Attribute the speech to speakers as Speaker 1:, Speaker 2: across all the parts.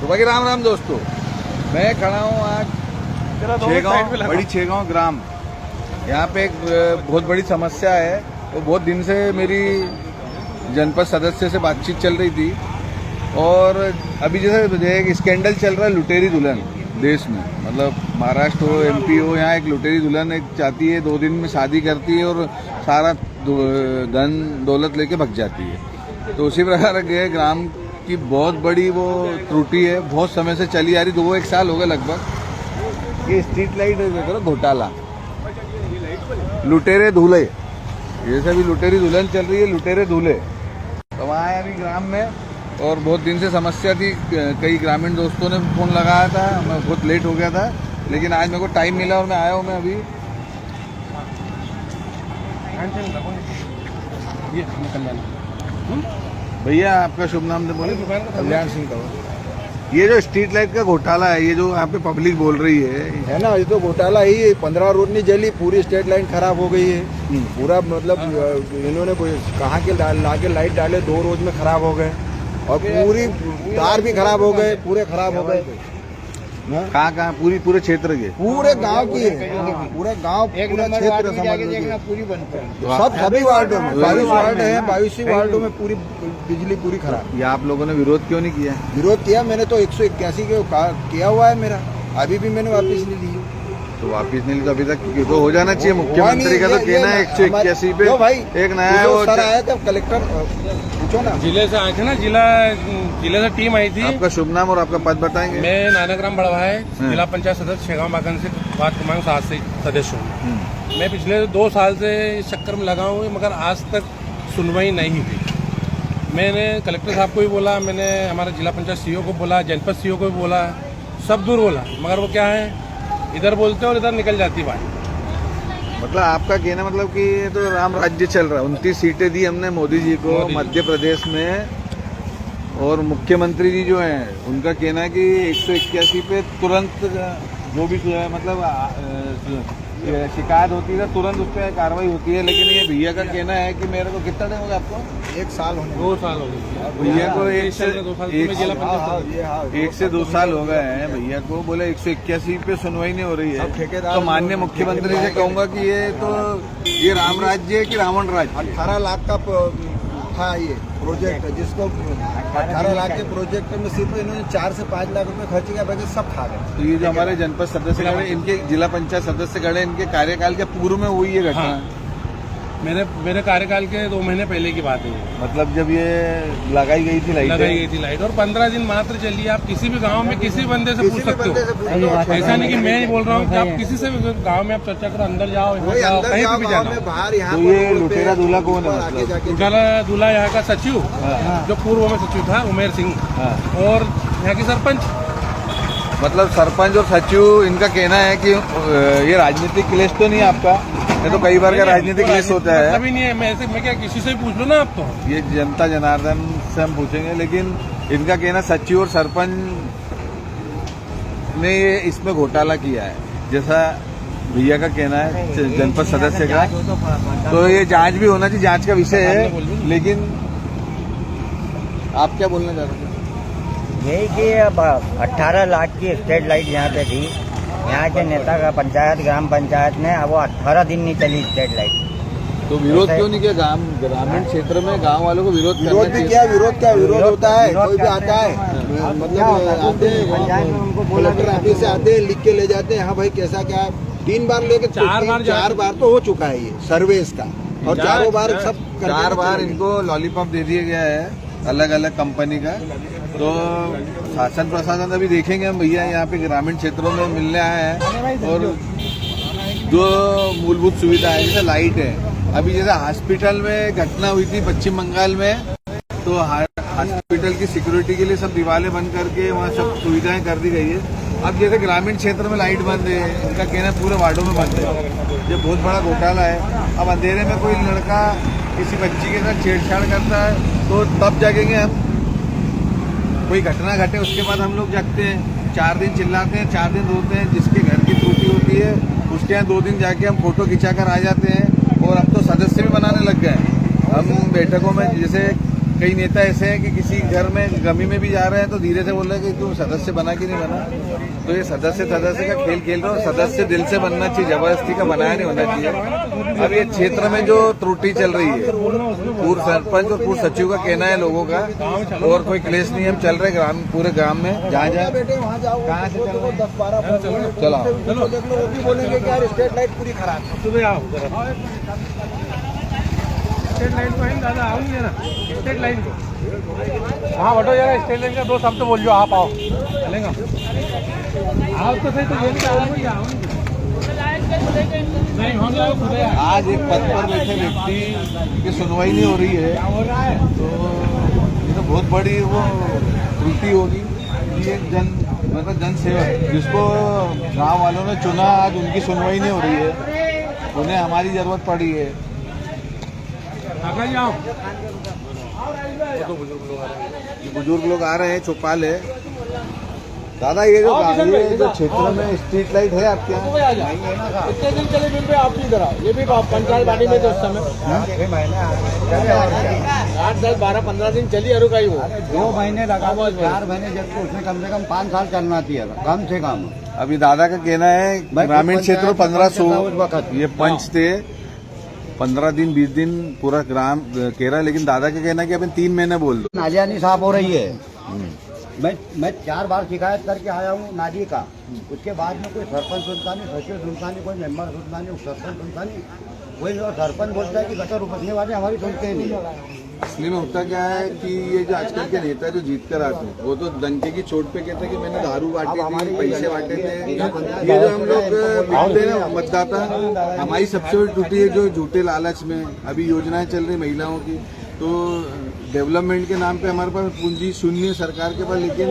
Speaker 1: सुबह की राम राम दोस्तों। मैं खड़ा हूँ आज बड़ी छेगांव ग्राम। यहाँ पे एक बहुत बड़ी समस्या है। तो बहुत दिन से मेरी जनपद सदस्य से बातचीत चल रही थी और अभी जैसे एक स्कैंडल चल रहा है लुटेरी दुल्हन देश में, मतलब महाराष्ट्र हो एमपी हो, यहाँ एक लुटेरी दुल्हन एक चाहती है 2 दिन में शादी करती है और सारा धन दौलत लेके भग जाती है। तो उसी प्रकार के ग्राम की बहुत बड़ी वो त्रुटि है, बहुत समय से चली आ रही, 2-1 साल हो गए लगभग। ये स्ट्रीट लाइट करो घोटाला, लुटेरे दूल्हे, जैसे अभी लुटेरी दुल्हन चल रही है लुटेरे दूल्हे। तो वहाँ अभी ग्राम में और बहुत दिन से समस्या थी। कई ग्रामीण दोस्तों ने फोन लगाया था, मैं बहुत लेट हो गया था, लेकिन आज मेरे को टाइम मिला और मैं आया हूँ। मैं अभी भैया आपका शुभ नाम दे बोले?
Speaker 2: कल्याण सिंह का।
Speaker 1: ये जो स्ट्रीट लाइट का घोटाला है, ये जो यहाँ पे पब्लिक बोल रही
Speaker 2: है ना, ये तो घोटाला ही है। 15 रोड नहीं जली, पूरी स्ट्रीट लाइन खराब हो गई है पूरा। मतलब इन्होंने कहाँ के लाके लाइट डाले, 2 रोज में खराब हो गए और पूरी तार भी खराब हो गए, पूरे खराब हो गए।
Speaker 1: कहाँ पूरे क्षेत्र के,
Speaker 2: पूरे गांव की है, पूरे गांव पूरा क्षेत्र पूरी बनती है। सभी वार्डों में 22 वार्ड है, 22 वार्डों में पूरी बिजली पूरी खराब।
Speaker 1: ये आप लोगों ने विरोध क्यों नहीं किया?
Speaker 2: विरोध किया मैंने तो 181 के किया हुआ है मेरा, अभी भी मैंने वापस नहीं ली।
Speaker 1: तो वापिस नहीं, तो अभी तक तो हो जाना चाहिए। मुख्यमंत्री का तो कहना है 181 पे
Speaker 2: भाई
Speaker 1: एक नया वो
Speaker 2: सर आया था कलेक्टर, पूछो ना,
Speaker 3: जिले से आए थे ना, जिले से टीम आई थी।
Speaker 1: आपका शुभ नाम और आपका पद बताएंगे?
Speaker 3: मैं नानकराम बड़वा है, जिला पंचायत सदस्य छेगांव बागन से वार्ड क्रमांक 7 से सदस्य हूँ। मैं पिछले 2 साल से इस चक्कर में लगा हूँ, मगर आज तक सुनवाई नहीं हुई। मैंने कलेक्टर साहब को भी बोला, मैंने हमारे जिला पंचायत सीईओ को बोला, जनपद सीईओ को भी बोला, सब दूर बोला, मगर वो क्या है, इधर बोलते और इधर निकल जाती बात।
Speaker 1: मतलब आपका कहना मतलब कि ये तो राम राज्य चल रहा है। 29 सीटें दी हमने मोदी जी को मध्य प्रदेश में, और मुख्यमंत्री जी जो हैं उनका कहना है कि 181 पे तुरंत जो भी मतलब शिकायत होती है तुरंत उस पर कार्रवाई होती है। लेकिन ये भैया का कहना है कि मेरे को कितना टाइम हो गया आपको?
Speaker 2: 1 साल होने
Speaker 3: 2 साल हो गए
Speaker 1: भैया को। 1 से 2 साल हो गए हैं भैया को। बोले 181 पे सुनवाई नहीं हो रही है। तो माननीय मुख्यमंत्री से कहूंगा कि ये राम राज्य है कि रावण राज्य?
Speaker 2: 18 लाख का था ये प्रोजेक्ट, जिसको 18 लाख के प्रोजेक्ट में सिर्फ इन्होंने 4 से 5 लाख रुपए खर्च किया, बाकी सब खा गए।
Speaker 1: तो ये जो हमारे जनपद सदस्य खड़े, इनके जिला पंचायत सदस्य खड़े, इनके कार्यकाल के पूर्व में हुई ये घटना?
Speaker 3: हाँ। मेरे कार्यकाल के 2 महीने पहले की बात है।
Speaker 1: मतलब जब ये लगाई गई थी लाइट
Speaker 3: और 15 दिन मात्र चली। आप किसी भी गांव में किसी बंदे से पूछ सकते हो। ऐसा नहीं कि मैं बोल रहा हूँ कि आप किसी से भी गांव में आप चर्चा करो, अंदर जाओ कहीं भी जाना।
Speaker 2: तो
Speaker 1: ये लुटेरा दूल्हा कौन है?
Speaker 3: लुटेरा दूल्हा यहाँ का सचिव, जो पूर्व में सचिव था उमेर सिंह, और यहाँ की सरपंच।
Speaker 1: मतलब सरपंच और सचिव, इनका कहना है कि ये राजनीतिक क्लेश तो नहीं आपका? ये तो कई बार का राजनीतिक क्लेश होता है।
Speaker 3: अभी नहीं है, मैं क्या किसी से भी पूछ लो ना आप। तो
Speaker 1: ये जनता जनार्दन से हम पूछेंगे, लेकिन इनका कहना सचिव और सरपंच ने ये इसमें घोटाला किया है, जैसा भैया का कहना है जनपद सदस्य का। तो ये जांच भी होना चाहिए, जांच का विषय है। लेकिन आप क्या बोलना चाहते हैं?
Speaker 4: यही कि अब 18 लाख की स्ट्रीट लाइट यहाँ पे थी, यहाँ के नेता का पंचायत ग्राम पंचायत ने, अब वो 18 दिन नहीं चली स्ट्रीट लाइट।
Speaker 1: तो विरोध क्यों नहीं किया? ग्रामीण क्षेत्र में गांव वालों को विरोध
Speaker 2: भी किया। विरोध क्या विरोध होता है? कोई भी आता है, मतलब आते कलेक्टर ऑफिस से आते हैं, लिख के ले जाते हैं, हाँ भाई कैसा क्या है। 3 बार लेके 4 बार तो हो चुका है ये सर्वे इसका, और 4 बार सब
Speaker 1: 4 बार इनको लॉलीपॉप दे दिया गया है अलग अलग कंपनी का। तो शासन प्रशासन अभी देखेंगे हम भैया यहाँ पे ग्रामीण क्षेत्रों में मिलने आए हैं, और जो मूलभूत सुविधा है जैसे लाइट है। अभी जैसे हॉस्पिटल में घटना हुई थी पश्चिम बंगाल में, तो हॉस्पिटल की सिक्योरिटी के लिए सब दीवारें बंद करके वहाँ सब सुविधाएं कर दी गई है। अब जैसे ग्रामीण क्षेत्र में लाइट बंद है, इनका कहना पूरे वार्डों में बंद है। ये बहुत बड़ा घोटाला है। अब अंधेरे में कोई लड़का किसी बच्ची के साथ छेड़छाड़ करता है तो तब जागेंगे हम। कोई घटना घटे उसके बाद हम लोग जागते हैं, 4 दिन चिल्लाते हैं, 4 दिन रोते हैं। जिसके घर की त्रुटि होती है उसके यहाँ 2 दिन जाके हम फोटो खिंचा कर आ जाते हैं। और अब तो सदस्य भी बनाने लग गए। हम बैठकों में जैसे कई नेता ऐसे हैं कि किसी घर में गमी में भी जा रहे हैं तो धीरे से बोल रहे हैं कि तू सदस्य बना कि नहीं बना। तो ये सदस्य का खेल खेल रहे हो, सदस्य दिल से बनना चाहिए, जबरदस्ती का बनाया नहीं होना चाहिए। अब ये क्षेत्र में जो त्रुटि चल रही है, पूर्व सरपंच और पूर्व सचिव का कहना है लोगों का, और कोई क्लेश नहीं, हम चल रहे ग्राम, पूरे ग्राम में जहाँ जहाँ
Speaker 2: बेटे वहाँ जाओ,
Speaker 1: कहाँ से चल रहे?
Speaker 2: 10-12
Speaker 1: चलो
Speaker 2: देख लो, वो भी बोलेंगे कि यार स्ट्रीट लाइट पूरी खराब है।
Speaker 3: सुबह आओ स्टेट लाइन को है दादा, आओ नहीं ना स्टेट लाइन को। हाँ बटो यार, स्टेट लाइन का 2 शब्द बोल जो, आप आओ चलेगा। आओ तो सही, तो ये भी आओ नहीं, हम लोग खुद हैं।
Speaker 1: आज एक पद पर बैठे व्यक्ति की सुनवाई नहीं हो रही है, तो ये तो बहुत बड़ी वो त्रुटि होगी। ये मतलब जन सेवक जिसको गांव वालों ने चुना, आज उनकी सुनवाई नहीं हो रही है, उन्हें हमारी जरूरत पड़ी है। बुजुर्ग लोग आ रहे हैं, चौपाल है। दादा ये जो क्षेत्र में स्ट्रीट लाइट है आपके यहाँ?
Speaker 3: इतने दिन चले बिल पे आप भी इधर आओ, ये भी पंचायत बाड़ी में तो उस समय 8, 10, 12, 15 दिन चली अरु का ही वो
Speaker 4: 2 महीने लगा, 4 महीने, जबकि उसमें कम से कम 5 साल चलना चाहिए, कम से कम।
Speaker 1: अभी दादा का कहना है ग्रामीण क्षेत्र 1500 ये पंच थे, 15 दिन 20 दिन पूरा ग्राम कह रहा है, लेकिन दादा का कहना है कि अपन 3 महीने बोल दो।
Speaker 4: नालियाँ नहीं साफ हो रही है। मैं 4 बार शिकायत करके आया हूँ नाली का, उसके बाद में कोई सरपंच सुनता नहीं, सचिव सुनता नहीं, कोई मेंबर सुनता नहीं, सरपंच सुनता नहीं, कोई सरपंच बोलता है कि गटर उपजने वाले हमारी सुनते ही नहीं।
Speaker 1: असली में होता क्या है कि ये जो आजकल के नेता जो जीत कर आते हैं, वो तो डंके की चोट पे कहते हैं कि मैंने दारू बांटे थे, पैसे बांटे थे। ये जो हम लोग बिकते हैं ना मतदाता, हमारी सबसे बड़ी त्रुटि है जो झूठे लालच में अभी योजनाएं चल रही महिलाओं की, तो डेवलपमेंट के नाम पे हमारे पास पूंजी शून्य है सरकार के पास, लेकिन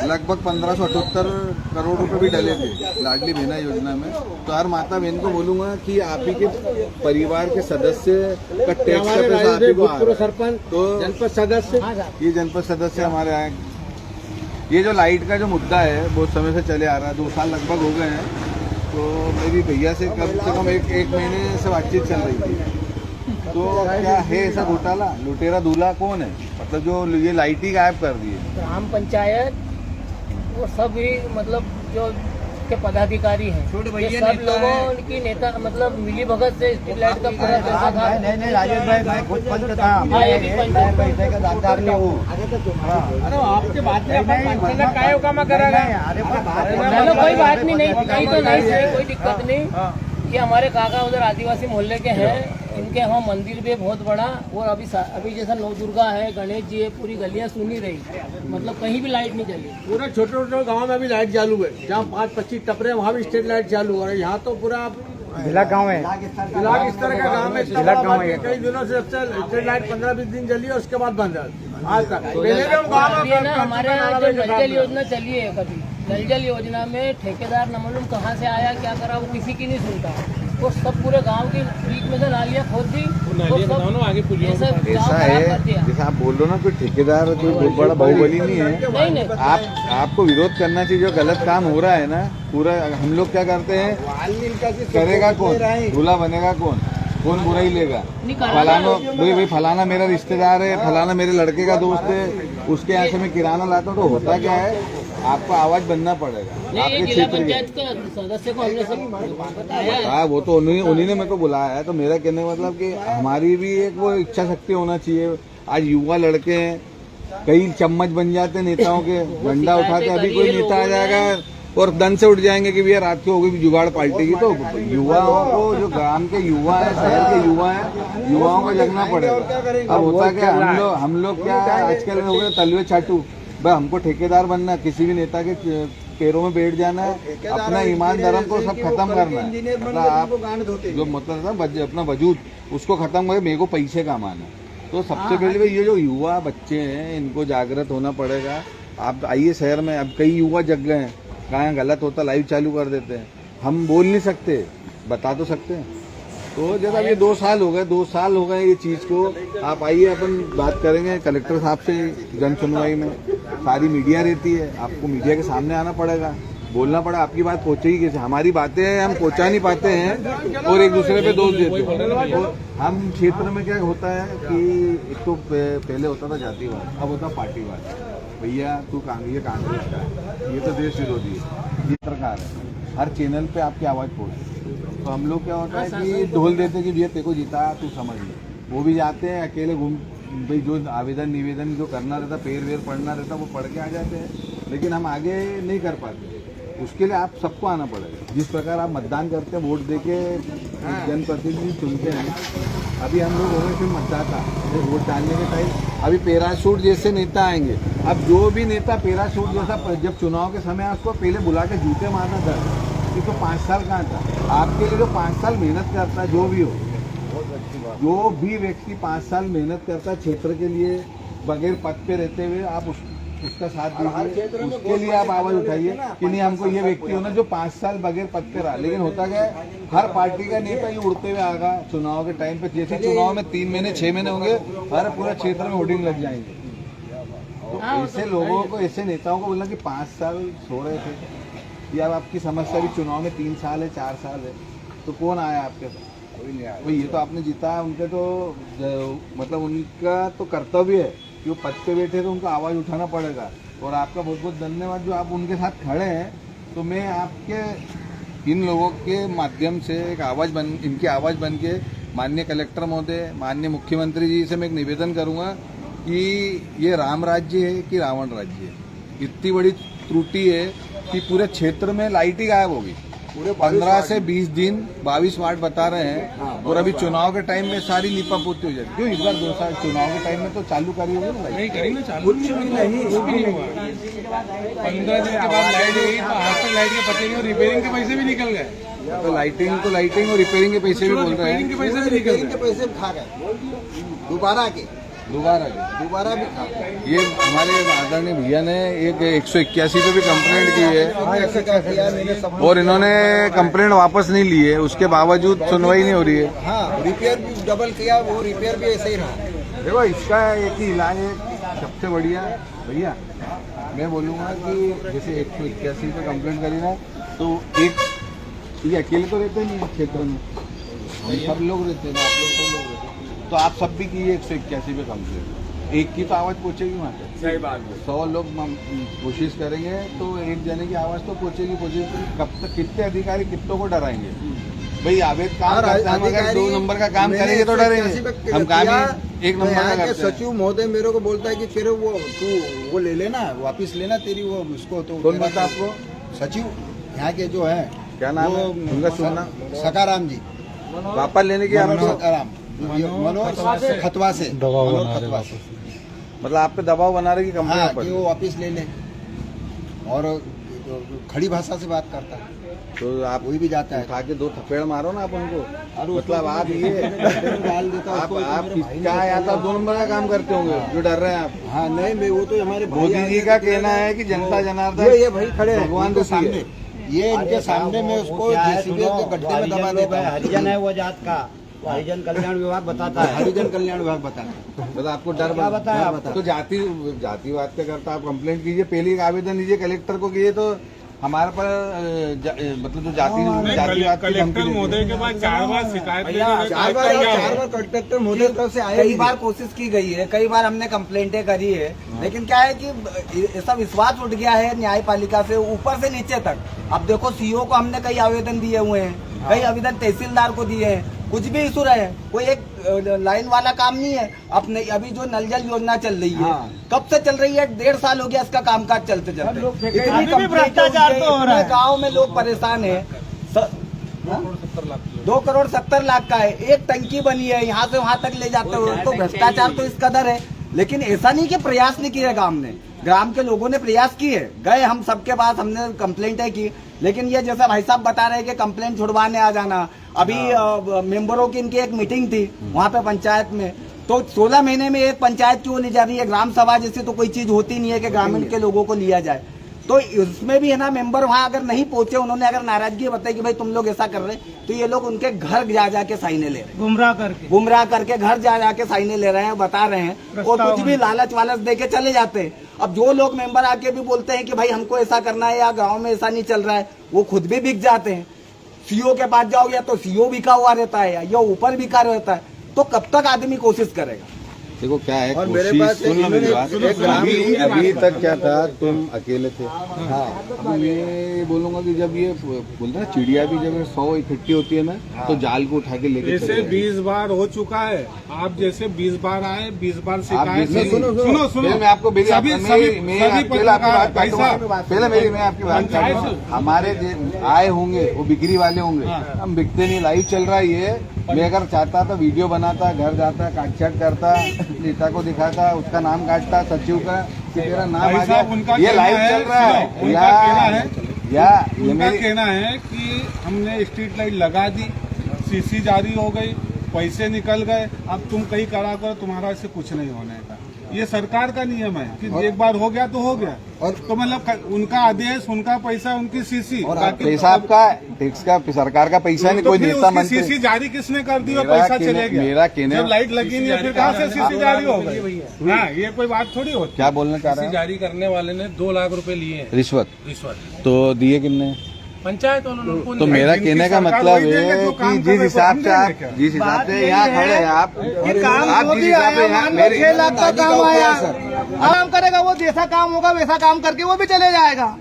Speaker 1: लगभग 1578 करोड़ रुपए भी डले थे लाडली बहना योजना में। तो हर माता बहन को बोलूंगा कि आप ही के परिवार के सदस्य का टैक्स का पैसा आप ही को आ रहा है।
Speaker 3: सरपंच
Speaker 1: तो
Speaker 3: जनपद सदस्य,
Speaker 1: ये जनपद सदस्य हमारे आए। ये जो लाइट का जो मुद्दा है बहुत समय से चले आ रहा है, 2 साल लगभग हो गए हैं। तो मेरी भैया से कम एक महीने से बातचीत चल रही थी। तो क्या है ऐसा घोटाला? लुटेरा दूल्हा कौन है? मतलब जो ये लाइट ही गायब कर दी है।
Speaker 5: ग्राम पंचायत वो सभी मतलब जो के पदाधिकारी हैं, ये सब लोगों की नेता मतलब मिली भगत से स्ट्रीट लाइट का पूरा पैसा खा।
Speaker 4: नहीं राजेश भाई, मैं खुद पंच था,
Speaker 5: हाँ, ये भी पंच है।
Speaker 4: पैसे का दागदार नहीं हूँ।
Speaker 3: अरे आपके बात में काय काम करेगा?
Speaker 5: चलो कोई बात नहीं, कहीं तो नहीं से कोई दिक्कत नहीं। ये हमारे काका उधर आदिवासी मोहल्ले के हैं, इनके यहाँ मंदिर भी है बहुत बड़ा, और अभी जैसा नौ दुर्गा है, गणेश जी है, पूरी गलियां सुनी रही, मतलब कहीं भी लाइट नहीं चली।
Speaker 3: पूरे छोटे छोटे गांव में अभी लाइट चालू है, जहाँ 5-25 टपरे वहाँ भी स्ट्रीट लाइट चालू है। यहाँ तो पूरा
Speaker 4: जिला गाँव है,
Speaker 3: इलाक इस तरह का गाँव है, कई दिनों से स्ट्रीट लाइट 15-20 दिन चली है, उसके बाद बंद है आज तक। पहले भी हम गाँव में
Speaker 5: ना हमारे यहाँ जो नल जल योजना चली है, कभी नल जल योजना में ठेकेदार न मालूम कहाँ से आया, क्या करा, वो किसी की नहीं सुनता। वो सब पूरे गांव की बीच में से नालियाँ खोद दी,
Speaker 1: ऐसा है जैसा आप बोल रहे हो ना, कोई ठेकेदार कोई बहुत बड़ा बाहुबली नहीं है।
Speaker 5: नहीं
Speaker 1: आपको विरोध करना चाहिए। जो गलत काम हो रहा है ना, पूरा हम लोग क्या करते हैं, करेगा कौन, दूल्हा बनेगा कौन बुराई लेगा? फलाना भाई फलाना मेरा रिश्तेदार है, फलाना मेरे लड़के का दोस्त है, उसके यहाँ से मैं किराना लाता हूँ। तो होता क्या है, आपको आवाज बनना पड़ेगा आपके क्षेत्र के
Speaker 5: सदस्य को हमने सब बताया।
Speaker 1: हाँ, वो तो उन्हीं ने मेरे को बुलाया है। तो मेरा कहने का मतलब कि हमारी भी एक वो इच्छा शक्ति होना चाहिए। आज युवा लड़के हैं, कई चम्मच बन जाते हैं नेताओं के, डंडा उठा के अभी कोई नेता आ जाएगा और दन से उठ जाएंगे कि भैया रात को होगी जुगाड़ पाल्टेगी। तो युवाओं को, जो ग्राम के युवा है, शहर के युवा है, युवाओं को जगना पड़ेगा। अब होता क्या, हम लोग क्या आजकल हो गए तलवे चाटू। भाई हमको ठेकेदार बनना, किसी भी नेता के पैरों में बैठ जाना है, अपना ईमान धर्म को सब खत्म करना है। मतलब आप जो मतलब अपना वजूद उसको खत्म करके मेरे को पैसे कमाना है। तो सबसे पहले ये जो युवा बच्चे हैं, इनको जागृत होना पड़ेगा। आप आइए शहर में, अब कई युवा जग गए हैं, कहाँ गलत होता लाइव चालू कर देते हैं। हम बोल नहीं सकते, बता तो सकते हैं। तो जब अब ये 2 साल हो गए ये चीज़ को। आप आइए, अपन बात करेंगे कलेक्टर साहब से जन सुनवाई में। सारी मीडिया रहती है, आपको मीडिया के सामने आना पड़ेगा। बोलना पड़ा, आपकी बात पहुंचेगी कैसे? हमारी बातें हम पहुंचा नहीं पाते हैं और एक दूसरे पे दोष देते हैं। और हम क्षेत्र में क्या होता है कि एक तो पहले होता था जातिवाद, अब होता पार्टीवाद। भैया तू ये कांग्रेस का है, ये तो देश विरोधी है, ये सरकार है, हर चैनल पे आपकी आवाज पहुंचे। तो हम लोग क्या होता है कि ढोल देते कि भैया तेरे को जीता तू समझ ले, वो भी जाते हैं अकेले घूम, भाई जो आवेदन निवेदन जो करना रहता, पेड़ वेर पढ़ना रहता, वो पढ़ के आ जाते हैं, लेकिन हम आगे नहीं कर पाते। उसके लिए आप सबको आना पड़ेगा। जिस प्रकार आप मतदान करते हैं, वोट देके जनप्रतिनिधि चुनते हैं, अभी हम लोग हो गए फिर मतदाता, वोट डालने के टाइम अभी पैराशूट जैसे नेता आएंगे। अब जो भी नेता पैराशूट जैसा जब चुनाव के समय उसको पहले बुला के जूते मारना था, कि तो 5 साल कहाँ था? आपके लिए जो 5 साल मेहनत करता है, जो भी हो, जो भी व्यक्ति 5 साल मेहनत करता है क्षेत्र के लिए बगैर पद पे रहते हुए, आप उसका साथ दीजिए, उसके लिए आप आवाज उठाइए कि नहीं हमको ये व्यक्ति होना जो 5 साल बगैर पद पे रहा। लेकिन होता क्या है, हर पार्टी का नेता ये उड़ते हुए आएगा चुनाव के टाइम पे, जैसे चुनाव में 3 महीने 6 महीने होंगे, हर पूरा क्षेत्र में होर्डिंग लग जाएंगे। तो ऐसे लोगों को, ऐसे नेताओं को बोलना कि 5 साल सो रहे थे, या आपकी समस्या भी चुनाव में 3 साल है 4 साल है, तो कौन आया आपके पास? कोई नहीं आया। भाई ये तो आपने जीता है, उनके तो मतलब उनका तो कर्तव्य है कि वो पद पे बैठे तो उनको आवाज़ उठाना पड़ेगा। और आपका बहुत बहुत धन्यवाद जो आप उनके साथ खड़े हैं। तो मैं आपके इन लोगों के माध्यम से एक आवाज़ इनकी आवाज़ बन के माननीय कलेक्टर महोदय, माननीय मुख्यमंत्री जी से मैं एक निवेदन करूँगा कि ये राम राज्य है कि रावण राज्य है। इतनी बड़ी त्रुटि है कि पूरे क्षेत्र में लाइट ही गायब होगी। पूरे 15 से 20 दिन 22 वार्ड बता रहे हैं, और अभी चुनाव के टाइम में सारी लिपा पोती हो जाती। क्यों इस बार 2 साल चुनाव के टाइम में तो चालू करी होगी ना?
Speaker 3: नहीं करी ना चालू, कुछ भी नहीं हुआ। 15 दिन के बाद लाइट गई, तो आज तक लाइट के पते नहीं, और रिपेयरिंग के पैसे भी निकल गए।
Speaker 1: तो लाइटिंग और रिपेयरिंग के पैसे भी बोल रहे हैं,
Speaker 3: के पैसे भी निकल
Speaker 2: के पैसे खा गए दोबारा भी खा गए।
Speaker 1: ये हमारे आदरणीय भैया ने एक 181 पे भी कंप्लेंट की है, और इन्होंने कंप्लेंट वापस नहीं ली है, उसके बावजूद सुनवाई नहीं हो रही है।
Speaker 2: हाँ, रिपेयर भी डबल किया, वो रिपेयर भी ऐसे ही रहा।
Speaker 1: देखो इसका एक ही इलाज है सबसे बढ़िया भैया, मैं बोलूँगा कि जैसे 181 पे कंप्लेंट करी ना, तो एक ये अकेले तो रहते नहीं है क्षेत्र में, सब लोग रहते हैं, आप लोग सब लोग रहते हैं, तो आप सब भी कीजिए 181 पे कंप्लेंट। एक की तो आवाज़ पहुँचेगी वहाँ पे, सही बात है। 100 लोग कोशिश करेंगे तो एक जने की आवाज़ तो पहुँचेगी। कब तक कितने अधिकारी कितनों को डराएंगे? भाई आवेद काम करते हैं, हम अगर 2 नंबर का काम करेंगे तो डरेंगे, हम काम ही 1 नंबर का करते हैं।
Speaker 2: सचिव महोदय मेरे को बोलता है कि फिर वो तू वो ले लेना, वापिस लेना तेरी वो उसको। तो
Speaker 1: कौन बोलता आपको?
Speaker 2: सचिव यहाँ के जो है,
Speaker 1: क्या नाम है उनका? सुनना
Speaker 2: सकाराम जी,
Speaker 1: वापस लेने की
Speaker 2: सकाराम मनोज खतवा से,
Speaker 1: मतलब आप पे दबाव बना रहे की कंपनी?
Speaker 2: हाँ, कि वो वापिस ले ले, और खड़ी भाषा से बात करता है,
Speaker 1: तो आप
Speaker 2: वही भी जाता है।
Speaker 1: उठा के 2 थप्पड़ मारो ना आप उनको। मतलब आप ये
Speaker 2: डाल देता
Speaker 1: आप क्या आता 2 नंबर का काम करते होंगे जो डर रहे हैं आप?
Speaker 2: हाँ नहीं, मैं वो तो हमारे
Speaker 1: मोदी जी का कहना है कि जनता जनार्दन
Speaker 2: ये भाई खड़े हैं
Speaker 1: भगवान के सामने,
Speaker 2: ये इनके सामने में उसको जेसीबी के गड्ढे में दबा देता है।
Speaker 4: हरिजन है वो जात का, हरिजन कल्याण विभाग बताता है।
Speaker 2: हरिजन कल्याण विभाग बताता है।
Speaker 1: मतलब आपको डर
Speaker 4: क्या बताया आपको?
Speaker 1: तो जातिवाद पे करता आप कंप्लेंट कीजिए, पहले एक आवेदन दीजिए कलेक्टर को कि ये तो हमारे पर मतलब जो जातिवाद
Speaker 3: कलेक्टर महोदय के पास 4 बार शिकायत,
Speaker 2: 4 बार कलेक्टर महोदय की तरफ से आए।
Speaker 6: कई बार कोशिश की गई है, कई बार हमने कंप्लेंटें करी है, लेकिन क्या है कि ऐसा विश्वास उठ गया है न्यायपालिका से ऊपर से नीचे तक। अब देखो सीओ को हमने कई आवेदन दिए हुए हैं, कई आवेदन तहसीलदार को दिए हैं, कुछ भी इशू रहे, कोई एक लाइन वाला काम नहीं है। अपने अभी जो नल जल योजना चल रही है, कब से चल रही है? 1.5 साल हो गया इसका कामकाज चलते चलते। इतनी भ्रष्टाचार तो हो रहा है, गाँव में लोग परेशान है। 2 करोड़ 70 लाख का है, एक टंकी बनी है, यहाँ से वहाँ तक ले जाते हो, तो भ्रष्टाचार तो इस कदर है। लेकिन ऐसा नहीं कि प्रयास नहीं किया गांव ने, ग्राम के लोगों ने प्रयास किए, गए हम सबके पास, हमने कंप्लेंटें की, लेकिन ये जैसा भाई साहब बता रहे हैं कि कंप्लेंट छुड़वाने आ जाना। अभी मेंबरों की इनकी एक मीटिंग थी वहाँ पे पंचायत में, तो 16 महीने में एक पंचायत क्यों ली जा रही है? ग्राम सभा जैसी तो कोई चीज होती नहीं है कि ग्रामीण के लोगों को लिया जाए। तो उसमें भी है ना मेंबर वहां अगर नहीं पहुंचे, उन्होंने अगर नाराजगी बताई कि भाई तुम लोग ऐसा कर रहे, तो ये लोग उनके घर जा जाके साइने ले रहे हैं, गुमराह करके घर जा जाके साइने ले रहे हैं, बता रहे हैं, और कुछ भी लालच वालच दे के चले जाते हैं। अब जो लोग मेंबर आके भी बोलते हैं कि भाई हमको ऐसा करना है या गाँव में ऐसा नहीं चल रहा है, वो खुद भी बिक जाते हैं। सीओ के पास जाओ या तो सीओ बिका हुआ रहता है या ऊपर बिका रहता है, तो कब तक आदमी कोशिश करेगा।
Speaker 1: देखो क्या है,
Speaker 2: और मेरे पास
Speaker 1: सुन लो मेरी बात। अभी तक क्या था, तुम अकेले थे। हाँ, अब मैं बोलूंगा कि जब ये बोलते हैं चिड़िया भी जब 100 इकट्ठी होती है ना, तो जाल को उठा के लेके
Speaker 7: जैसे 20 बार हो चुका है, आप जैसे 20 बार आए, 20 बार शिकायत।
Speaker 1: सुनो मैं आपको पहले मैं आपकी बात कर रहा हूँ। हमारे आए होंगे वो बिक्री वाले होंगे, हम बिकते नहीं, लाइव चल रहा है ये। मैं अगर चाहता था वीडियो बनाता, घर जाता, काटछाट करता, नेता को दिखाता, उसका नाम काटता, सचिव का कि तेरा नाम आ गया, ये लाइव चल रहा है।
Speaker 7: उनका कहना है कि हमने स्ट्रीट लाइट लगा दी, सीसी जारी हो गई, पैसे निकल गए, अब तुम कहीं करा करो, तुम्हारा इससे कुछ नहीं होने का। ये सरकार का नियम है कि एक बार हो गया तो हो गया, और तो मतलब उनका आदेश, उनका पैसा, उनकी सीसी,
Speaker 1: पैसा आपका टैक्स का, सरकार का पैसा नहीं। कोई नेता मंत्री
Speaker 7: सीसी जारी किसने कर दी और पैसा चले गया।
Speaker 1: मेरा कहना,
Speaker 7: जब लाइट लगी नहीं है फिर कहाँ से सीसी जारी हो गई? हाँ, ये कोई बात थोड़ी होती।
Speaker 1: क्या बोलना चाह रहे हैं?
Speaker 3: जारी करने वाले ने 2 लाख रुपए लिए हैं
Speaker 1: रिश्वत। तो दिए कितने?
Speaker 3: पंचायत उन्होंने।
Speaker 1: तो मेरा कहने का मतलब है कि जिस हिसाब से यहाँ खड़े हैं आप जिस हिसाब से यहाँ मेरे
Speaker 8: 6 लाख का काम आया, काम करेगा वो, जैसा काम होगा वैसा काम करके वो भी चले जाएगा।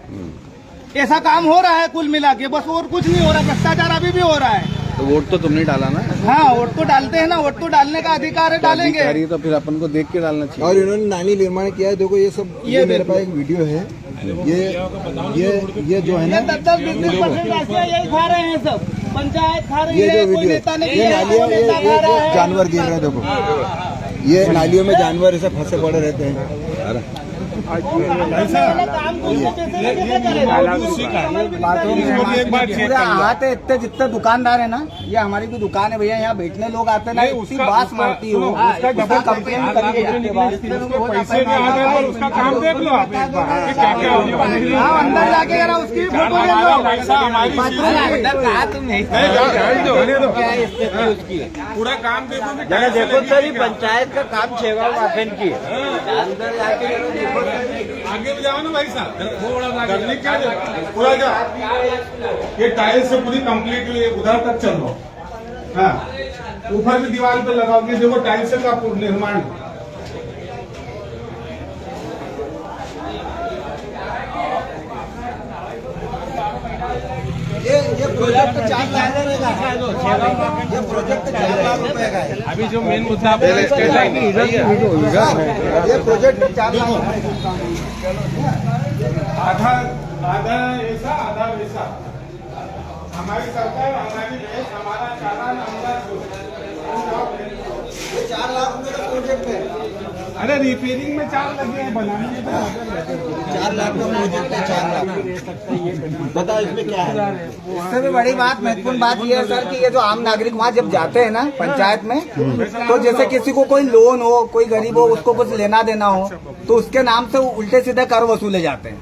Speaker 8: ऐसा काम हो रहा है कुल मिला के, बस और कुछ नहीं हो रहा। भ्रष्टाचार अभी भी हो रहा है।
Speaker 1: तो वोट तो तुमने डाला ना?
Speaker 8: हाँ, वोट तो डालते हैं ना, वोट तो डालने का अधिकार है, डालेंगे।
Speaker 1: तो फिर अपन को देख के डालना चाहिए।
Speaker 2: और इन्होंने नाली निर्माण किया है, देखो ये सब, ये मेरे पास एक वीडियो है, ये जो है ना,
Speaker 8: 10-20% राशियाँ यही खा रहे हैं सब, पंचायत खा रही
Speaker 2: ये
Speaker 8: है,
Speaker 2: जो
Speaker 8: कोई
Speaker 2: वीडियो,
Speaker 8: नेता नहीं
Speaker 2: ये
Speaker 8: है,
Speaker 2: नालियों
Speaker 8: कोई नेता खा रहा है।
Speaker 2: जानवर गिर रहे हैं, देखो ये नालियों में जानवर ऐसे फंसे पड़े रहते हैं।
Speaker 6: हाथ है इतने जितने दुकानदार है ना, ये हमारी भी दुकान है भैया, यहाँ बैठने लोग आते हैं ना, इतनी बात मारती हो, उसका कंप्लेन करिए,
Speaker 7: पैसे नहीं आ गए, उसका काम देख लो आप एक बार, क्या क्या होगा।
Speaker 8: हाँ, अंदर जाके जरा उसकी फोटो ले लो।
Speaker 7: पैसा हमारी पूरा काम देखो सर,
Speaker 4: पंचायत का काम छेगांव माफिन की
Speaker 7: अंदर जाके आगे भी जाओ ना भाई साहब, थोड़ा करने क्या पूरा जाओ। ये टाइल्स से पूरी कंप्लीट उधर तक चलो। हाँ, ऊपर भी दीवार पे लगाओगे, देखो टाइल्स का निर्माण।
Speaker 2: ये प्रोजेक्ट 4 लाख रुपए का है। ये प्रोजेक्ट 4 लाख रुपए का है।
Speaker 3: अभी जो मेन मुद्दा स्टेट लाइन
Speaker 2: ये प्रोजेक्ट 4 लाख रुपए का
Speaker 7: आधा आधा ऐसा आधा वैसा। हमारी सरकार, हमारी देश, हमारा चालान, हमारा
Speaker 2: ये 4 लाख रुपए का प्रोजेक्ट है।
Speaker 7: अरे रिपेयरिंग में 4 लगे हैं, बनाने में तो
Speaker 2: 4 लाख का प्रोजेक्ट है, 4 लाख। बताओ इसमें क्या है?
Speaker 6: इससे भी बड़ी बात, महत्वपूर्ण बात ये है सर कि ये जो आम नागरिक वहाँ जब जाते हैं ना पंचायत में, तो जैसे किसी को कोई लोन हो, कोई गरीब हो, उसको कुछ लेना देना हो, तो उसके नाम से उल्टे सीधे कर वसूले जाते हैं।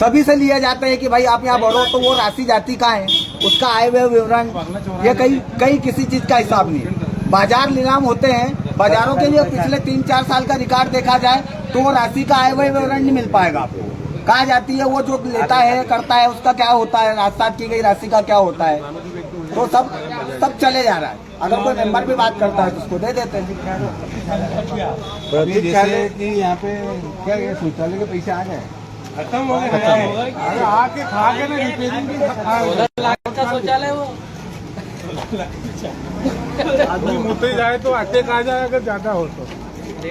Speaker 6: सभी से लिए जाते हैं कि भाई आप यहाँ बढ़ो, तो वो राशि जाती कहाँ है, उसका आय व्यय विवरण, ये कहीं किसी चीज का हिसाब नहीं है। बाजार नीलाम होते हैं, बाजारों के लिए पिछले 3-4 साल का रिकॉर्ड देखा जाए तो वो राशि का आय व्यय विवरण नहीं मिल पाएगा आपको। कहाँ जाती है वो, जो लेता है करता है, उसका क्या होता है, रास्ता की गई राशि का क्या होता है, तो सब चले जा रहा है। अगर कोई मेंबर भी बात करता है तो उसको दे देते हैं।
Speaker 1: जैसे कि यहाँ पे क्या शौचालय के पैसे आ गए,
Speaker 3: खत्म हो गए,
Speaker 7: आके खा के ना रिपेयरिंग भी
Speaker 5: शौचालय वो
Speaker 7: आदमी मुझे जाए तो आटे खा जाए अगर ज्यादा हो तो।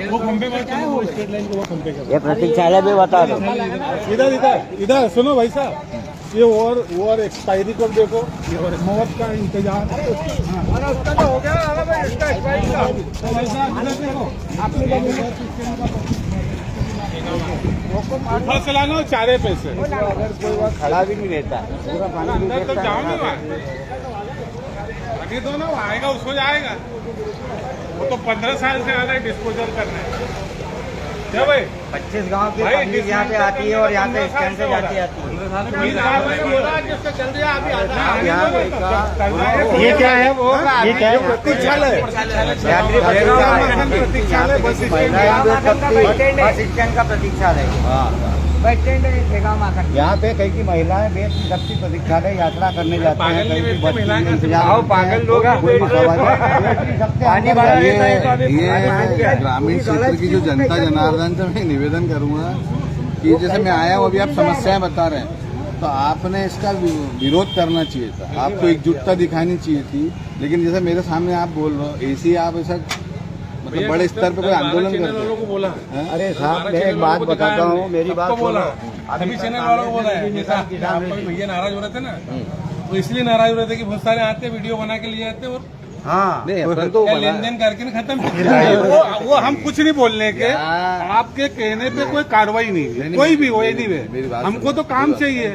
Speaker 7: वो खंबे में क्या है, वो स्टेट लाइन के वो खंबे का।
Speaker 4: ये प्रतीक्षालय भी बता दो।
Speaker 7: इधर सुनो भाई साहब, ये और एक्सपायरी कब देखो, ये और मौत का इंतजार। अरे उसका तो हो गया, अरे भाई इसका एक्सपायरी का तो भाई साहब इधर देखो, ऊपर से लाना 4 पैसे।
Speaker 4: अगर कोई वहाँ खड़ा भी नहीं रहता, पूरा पानी
Speaker 7: अंदर तक जाओ ना, अभी दो ना, वो आएगा उसको जाएगा। वो तो 15 साल से आ रहा है डिस्पोजल करने।
Speaker 4: 25 गांव की पब्लिक यहाँ पे आती है और यहाँ से स्टैंड से जाती है।
Speaker 8: ये क्या है वो? ये क्या है?
Speaker 4: प्रतीक्षालय बस स्टैंड का प्रतीक्षालय।
Speaker 6: बस स्टैंड है शेगांव माखन।
Speaker 4: यहाँ पे कई की महिलाएं बेस सबकी प्रतीक्षालय यात्रा करने जाते हैं। कई की बस की इंतजार,
Speaker 8: पागल लोग
Speaker 4: कोई भी सवारी पानी
Speaker 1: ये ग्रामीण क्षेत्र की जो जनता जनार्दन से मैं निवेदन करूंगा कि जैसे मैं आया हूँ, अभी आप समस्याएं बता रहे हैं, तो आपने इसका विरोध करना चाहिए था, आपको एकजुटता दिखानी चाहिए थी। लेकिन जैसे मेरे सामने आप बोल रहे हो, ऐसी आप ऐसा मतलब बड़े स्तर पे कोई आंदोलन करते
Speaker 3: वालों को बोला।
Speaker 4: अरे साहब मैं एक बात बताता हूँ, मेरी बात
Speaker 3: बोला,
Speaker 4: सुनो।
Speaker 3: सभी चैनल वालों को बोला है। जैसा आपका भी भैया नाराज हो रहे थे ना, तो इसलिए नाराज हो रहे थे कि बहुत सारे आते वीडियो बना के लिए आते और
Speaker 4: हाँ
Speaker 3: लेन देन करके ना खत्म।
Speaker 7: वो हम कुछ नहीं बोलने के, आपके कहने पे कोई कार्रवाई नहीं है, कोई भी हो एनीवे। हमको तो काम चाहिए,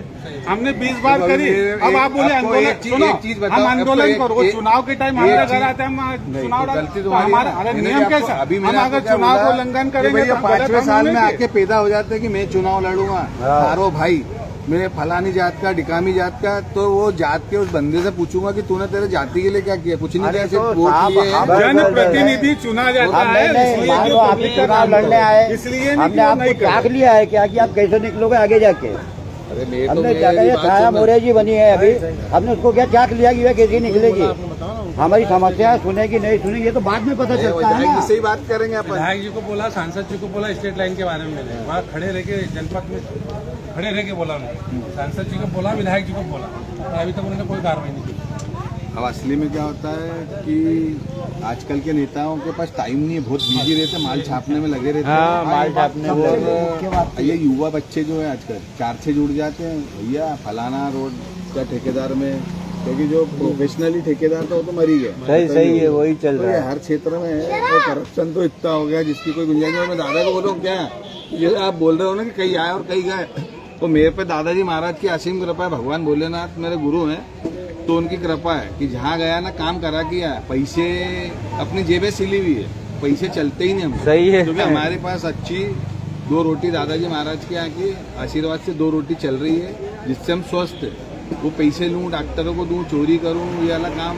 Speaker 7: हमने 20 बार करी। अब आप बोले आंदोलन, सुनो हम आंदोलन करो, वो चुनाव के टाइम हमारे घर आते हैं, हम चुनाव हमारा अरे नियम कैसा? हम अगर चुनाव को उल्लंघन करेंगे तो
Speaker 1: 5वें साल में आके पैदा हो जाते हैं कि मैं चुनाव लड़ूंगा, सारो भाई मेरे फलानी जात का डिकामी जात का, तो वो जात के उस बंदे से पूछूंगा कि तूने तेरे जाति के लिए क्या किया? कुछ नहीं किया, सिर्फ वोट लिए।
Speaker 7: जनप्रतिनिधि चुना जाता है,
Speaker 4: आप चुनाव लड़ने आए,
Speaker 7: इसलिए
Speaker 4: हमने आपको त्याग लिया है क्या कि आप कैसे निकलोगे आगे जाके?
Speaker 1: अरे मैं तो
Speaker 4: हमने क्या कहा, छाया मोरे जी बनी है अभी, हमने उसको क्या त्याग लिया कि वह कैसे निकलेगी? हमारी समस्या सुनेगी नहीं सुनेगी, ये तो बाद में पता चलता है ना।
Speaker 1: सही बात करेंगे अपन।
Speaker 3: विधायक जी को बोला, सांसद जी को बोला, स्टेट लाइन के बारे में मैंने वहाँ खड़े रह के जनपद में खड़े रह के बोला उन्होंने। सांसद जी को बोला, विधायक जी को बोला, और अभी तक उन्होंने कोई कार्रवाई नहीं की।
Speaker 1: अब असली में क्या होता है कि आजकल के नेताओं के पास टाइम नहीं है, बहुत बिजी रहते, माल छापने में लगे रहते हैं।
Speaker 4: माल छापने में।
Speaker 1: और ये युवा बच्चे जो है आजकल 4 से जुड़ जाते हैं, भैया फलाना रोड का ठेकेदार में, क्योंकि जो प्रोफेशनली ठेकेदार था वो तो मरी गया।
Speaker 4: सही है, वही चल रहा है
Speaker 1: हर क्षेत्र में है, तो करप्शन तो इतना हो गया जिसकी कोई गुंजाइश नहीं। मैं दादा को बोलूँ क्या, ये आप बोल रहे हो ना कि कहीं आए और कहीं गए, तो मेरे पे दादाजी महाराज की असीम कृपा है, भगवान भोलेनाथ मेरे गुरु हैं, तो उनकी कृपा है कि जहाँ गया ना काम करा किया, पैसे अपनी जेबें सिली हुई है, पैसे चलते ही नहीं हम।
Speaker 4: सही है,
Speaker 1: क्योंकि हमारे पास अच्छी 2 रोटी दादाजी महाराज के यहाँ की आशीर्वाद से 2 रोटी चल रही है, जिससे हम स्वस्थ है। वो पैसे लूँ, डॉक्टरों को दूँ, चोरी करूँ, ये वाला काम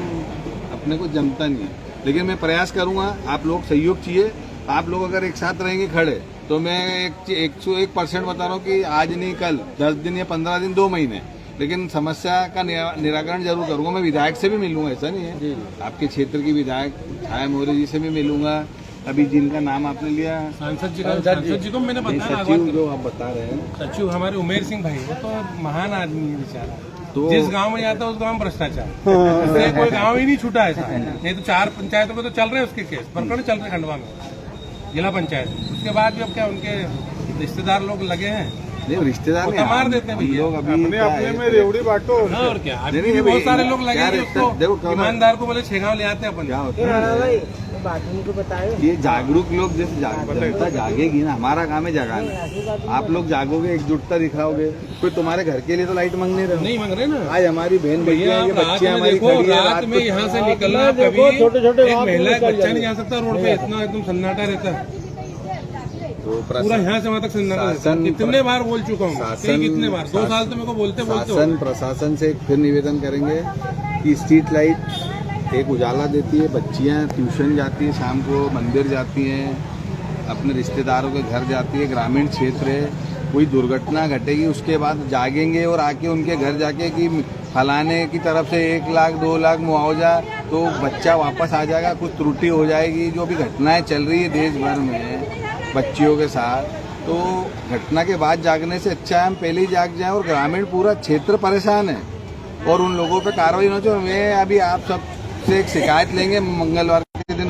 Speaker 1: अपने को जमता नहीं है। लेकिन मैं प्रयास करूँगा, आप लोग सहयोग चाहिए। आप लोग अगर एक साथ रहेंगे खड़े, तो मैं 101% बता रहा हूँ कि आज नहीं कल 10 दिन या 15 दिन 2 महीने, लेकिन समस्या का निराकरण जरूर करूंगा। मैं विधायक से भी मिलूंगा, ऐसा नहीं है, आपके क्षेत्र की विधायक छाया मोरे जी से भी मिलूंगा। अभी जिनका नाम आपने लिया,
Speaker 3: सांसद जी को मैंने बताया,
Speaker 1: सचिव जो आप बता रहे हैं,
Speaker 3: सचिव हमारे उमेर सिंह भाई, वो तो महान आदमी है बेचारा।
Speaker 1: तो
Speaker 3: जिस गांव में जाता है उस गांव में भ्रष्टाचार, इसलिए कोई गांव ही नहीं छूटा ऐसा। नहीं तो 4 पंचायतों में तो चल रहे हैं उसके केस, प्रकरण चल रहे खंडवा में, जिला पंचायत। उसके बाद भी अब क्या उनके रिश्तेदार लोग लगे हैं,
Speaker 1: नहीं रिश्तेदार
Speaker 3: तो मार देते हैं भैया।
Speaker 1: लोग अभी
Speaker 7: अपने में रेवड़ी बांटो।
Speaker 3: और क्या, अभी भी बहुत सारे लोग लगे हैं उसको, ईमानदार को बोले 6 गाँव ले आते हैं अपन।
Speaker 1: क्या होता है, ये जागरूक लोग, जैसे जनता जागेगी ना, हमारा काम है जगाना। आप लोग जागोगे, एकजुटता दिखाओगे, कोई तुम्हारे घर के लिए तो लाइट मांग नहीं रहे,
Speaker 3: नहीं मांग रहे ना।
Speaker 1: आज हमारी बहन
Speaker 3: भैया
Speaker 1: ये बच्ची हमारी खड़ी है,
Speaker 3: रात में यहाँ से निकलना, कभी छोटे एक महिला बच्चा नहीं जा सकता रोड पे, इतना एकदम सन्नाटा रहता है,
Speaker 1: तो
Speaker 3: पूरा यहाँ से वहाँ तक सन्नाटा रहता है। कितने बार बोल चुका हूँ, कितने बार, 2 साल तो मेरे को बोलते
Speaker 1: शासन प्रशासन से फिर निवेदन करेंगे कि स्ट्रीट लाइट एक उजाला देती है, बच्चियां ट्यूशन जाती है, शाम को मंदिर जाती हैं, अपने रिश्तेदारों के घर जाती है, ग्रामीण क्षेत्र है, कोई दुर्घटना घटेगी उसके बाद जागेंगे और आके उनके घर जाके कि फलाने की तरफ से 1 लाख 2 लाख मुआवजा, तो बच्चा वापस आ जाएगा। कुछ त्रुटि हो जाएगी, जो भी घटनाएं चल रही है देश भर में बच्चियों के साथ, तो घटना के बाद जागने से अच्छा है हम पहले ही जाग जाएं। और ग्रामीण पूरा क्षेत्र परेशान है और उन लोगों पे कार्रवाई होनी चाहिए। मैं अभी आप सब से एक शिकायत लेंगे मंगलवार के दिन,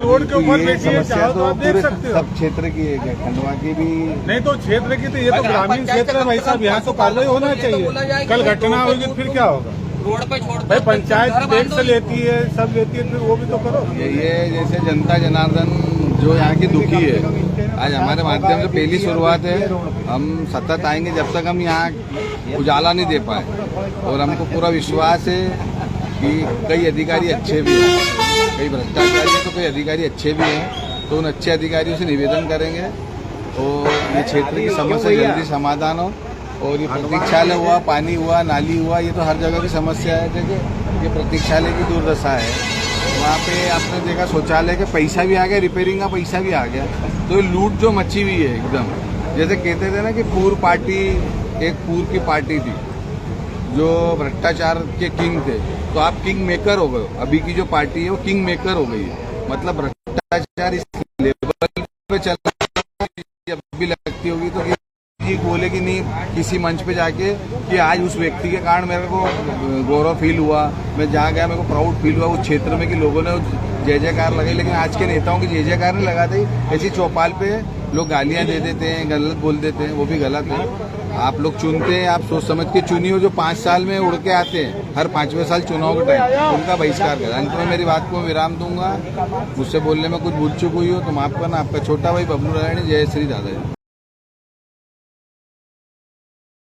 Speaker 7: रोड के ऊपर बैठी है, चाहो तो आप देख सकते हो।
Speaker 1: सब क्षेत्र की है, खंडवा की भी
Speaker 7: नहीं तो क्षेत्र की, तो ये तो ग्रामीण क्षेत्र है भाई साहब, यहाँ तो कार्रवाई होना चाहिए। कल घटना होगी तो फिर क्या होगा?
Speaker 5: रोड पे छोड़
Speaker 7: भाई पंचायत टैक्स लेती है, सब लेती है, फिर वो भी तो करो।
Speaker 1: ये जैसे जनता जनार्दन जो यहाँ की दुखी है, आज हमारे माध्यम से पहली शुरुआत है। हम सतत आएंगे जब तक हम यहाँ उजाला नहीं दे पाए, और हमको पूरा विश्वास है कि कई अधिकारी अच्छे भी हैं, कई कई भ्रष्टाचारी है तो कोई अधिकारी अच्छे भी हैं, तो उन अच्छे अधिकारियों से निवेदन करेंगे और ये क्षेत्र की समस्या जल्दी समाधान हो। और ये प्रतीक्षालय हुआ, पानी हुआ, नाली हुआ, ये तो हर जगह की समस्या है। देखिए ये प्रतीक्षालय की दुर्दशा है, वहाँ पे आपने देखा शौचालय के पैसा भी आ गया, रिपेयरिंग का पैसा भी आ गया, तो ये लूट जो मची हुई है एकदम। जैसे कहते थे ना कि पूर्व पार्टी एक पूर्व की पार्टी थी जो भ्रष्टाचार के किंग थे, तो आप किंग मेकर हो गए। अभी की जो पार्टी है वो किंग मेकर हो गई है, मतलब भ्रष्टाचार इस लेवल पे चल रहा है। जब भी लगती होगी तो ये बोले कि नहीं किसी मंच पे जाके कि आज उस व्यक्ति के कारण मेरे को गौरव फील हुआ, मैं जहाँ गया मेरे को प्राउड फील हुआ उस क्षेत्र में कि लोगों ने जय जयकार लगाई। लेकिन आज के नेताओं की जय जयकार नहीं लगाते, ऐसी चौपाल पे लोग गालियां दे देते हैं, गलत बोल देते हैं, वो भी गलत है। आप लोग चुनते हैं, आप सोच समझ के चुनी हो। जो 5 साल में उड़ के आते हैं हर 5वें साल चुनाव के टाइम, उनका बहिष्कार करें। अंत में मेरी बात को विराम दूंगा। मुझसे बोलने में कुछ भूल चूक हुई हो तो माफ करना। आपका छोटा भाई बबलू नारायण, जय श्री दादा जी।